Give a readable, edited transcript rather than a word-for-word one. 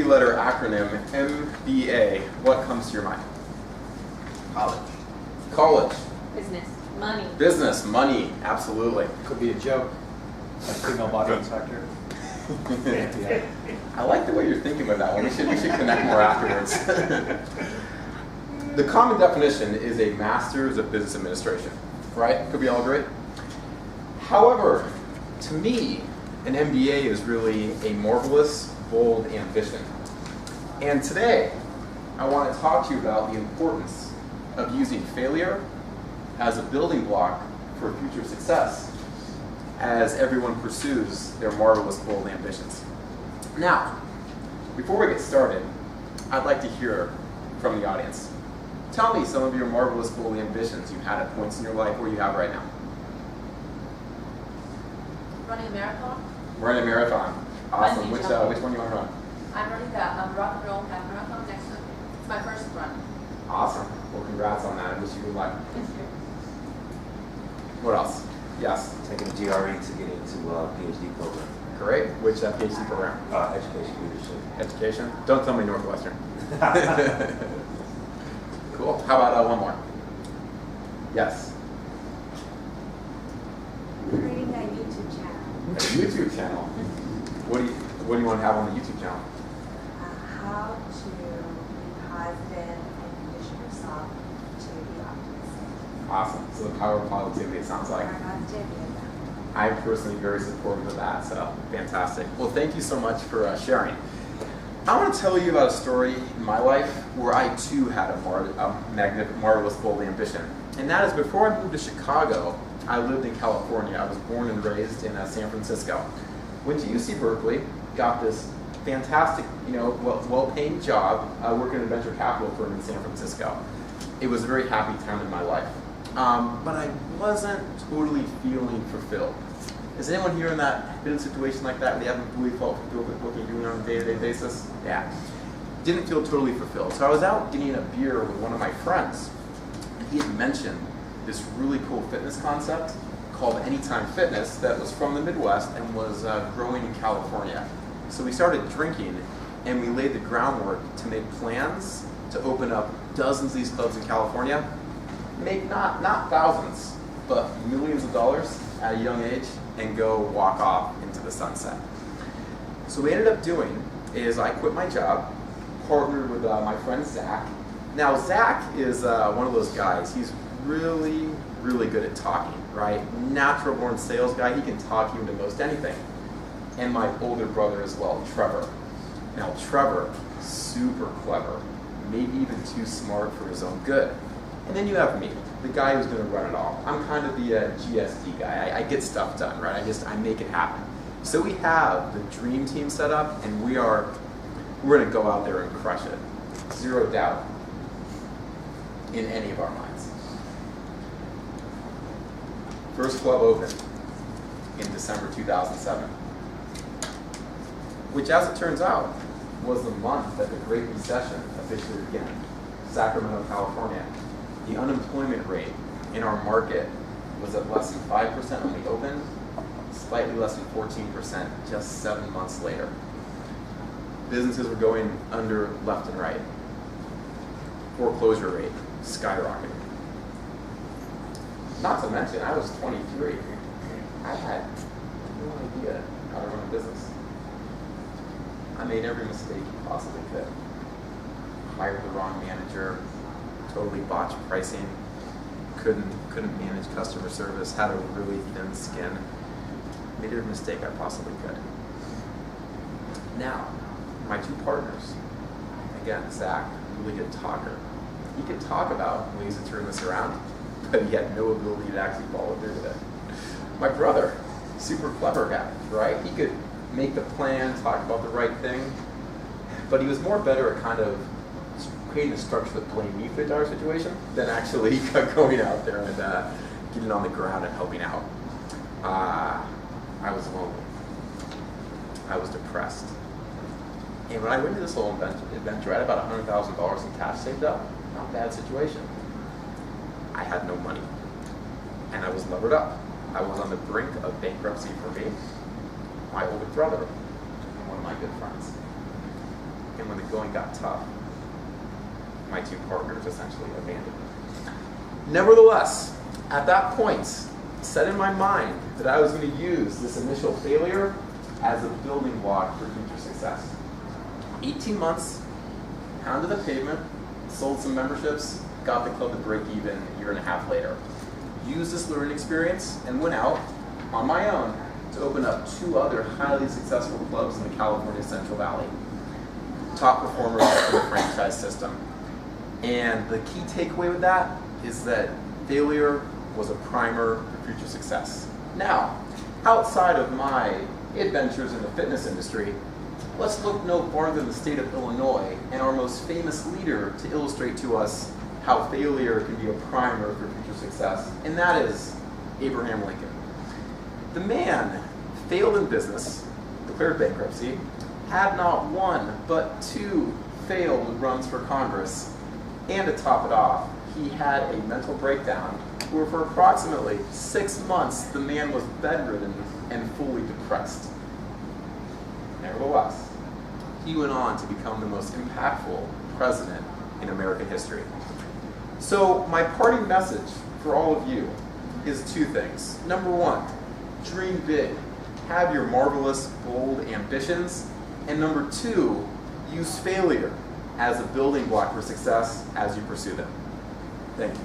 three-letter acronym MBA, what comes to your mind? College. College. Business. Money. Business, money, absolutely. Could be a joke. Like female body inspector. Yeah. I like the way you're thinking with that one. We should connect more afterwards. The common definition is a Master's of Business Administration, right? Could we all agree? However, to me, an MBA is really a marvelous, bold ambition. And today, I want to talk to you about the importance of using failure as a building block for future success as everyone pursues their marvelous, bold ambitions. Now, before we get started, I'd like to hear from the audience. Tell me some of your marvelous, bold ambitions you've had at points in your life or you have right now. Running a marathon. Running a marathon. Awesome. Bungee Which jumping. one do you want to run? I'm running the rock and roll half marathon next Sunday. It's my first run. Awesome. Well, congrats on that. I wish you good luck. Thank you. What else? Yes. Taking a GRE to get into a PhD program. Great. Which PhD program? Education leadership. Education? Don't tell me Northwestern. Cool. How about one more? Yes. Creating a YouTube channel. A YouTube channel. What do you want to have on the YouTube channel? How to be positive and condition yourself to be optimistic. Awesome. So the power of positivity, it sounds like. Or positivity. I'm personally very supportive of that, so fantastic. Well, thank you so much for sharing. I want to tell you about a story in my life where I too had a magnificent, marvelous, bold ambition. And that is before I moved to Chicago, I lived in California. I was born and raised in San Francisco. Went to UC Berkeley, got this fantastic, well-paying job working in a venture capital firm in San Francisco. It was a very happy time in my life. But I wasn't totally feeling fulfilled. Is anyone here in that been in a situation like that where they haven't really felt fulfilled with what they're doing on a day-to-day basis? Yeah. Didn't feel totally fulfilled. So I was out getting a beer with one of my friends, and he had mentioned this really cool fitness concept called Anytime Fitness that was from the Midwest and was growing in California. So we started drinking, and we laid the groundwork to make plans to open up dozens of these clubs in California, make not thousands, but millions of dollars at a young age, and go walk off into the sunset. So what we ended up doing is I quit my job, partnered with my friend Zach. Now Zach is one of those guys, he's really, really good at talking, right? Natural born sales guy, he can talk you into most anything. And my older brother as well, Trevor. Now Trevor, super clever, maybe even too smart for his own good. And then you have me, the guy who's going to run it all. I'm kind of the GSD guy. I get stuff done, right? I make it happen. So we have the dream team set up, and we're going to go out there and crush it. Zero doubt in any of our minds. First club opened in December 2007, which, as it turns out, was the month that the Great Recession officially began. Sacramento, California. The unemployment rate in our market was at less than 5% when we opened, slightly less than 14% just 7 months later. Businesses were going under left and right. Foreclosure rate skyrocketing. Not to mention, I was 23. I had no idea how to run a business. I made every mistake you possibly could. Hired the wrong manager, totally botched pricing, couldn't manage customer service, had a really thin skin. Made every mistake I possibly could. Now, my two partners, again, Zach, really good talker. He could talk about ways to turn this around, but he had no ability to actually follow through with it. My brother, super clever guy, right? He could make the plan, talk about the right thing, but he was more better at kind of creating a structure that blamed me for the entire situation than actually going out there and getting on the ground and helping out. I was lonely. I was depressed. And when I went into this whole adventure, I had about $100,000 in cash saved up. Not a bad situation. I had no money. And I was levered up. I was on the brink of bankruptcy for me, my older brother, and one of my good friends. And and going got tough, my two partners essentially abandoned me. Nevertheless, at that point, set in my mind that I was going to use this initial failure as a building block for future success. 18 months, pounded the pavement, sold some memberships, got the club to break even a year and a half later. Used this learning experience and went out on my own to open up 2 other highly successful clubs in the California Central Valley. Top performers in the franchise system. And the key takeaway with that is that failure was a primer for future success. Now, outside of my adventures in the fitness industry, let's look no farther than the state of Illinois and our most famous leader to illustrate to us how failure can be a primer for future success, and that is Abraham Lincoln. The man failed in business, declared bankruptcy, had not 1 but 2 failed runs for Congress, and to top it off, he had a mental breakdown where for approximately 6 months the man was bedridden and fully depressed. Nevertheless, he went on to become the most impactful president in American history. So my parting message for all of you is 2 things. Number 1, dream big. Have your marvelous, bold ambitions. And number 2, use failure as a building block for success as you pursue them. Thank you.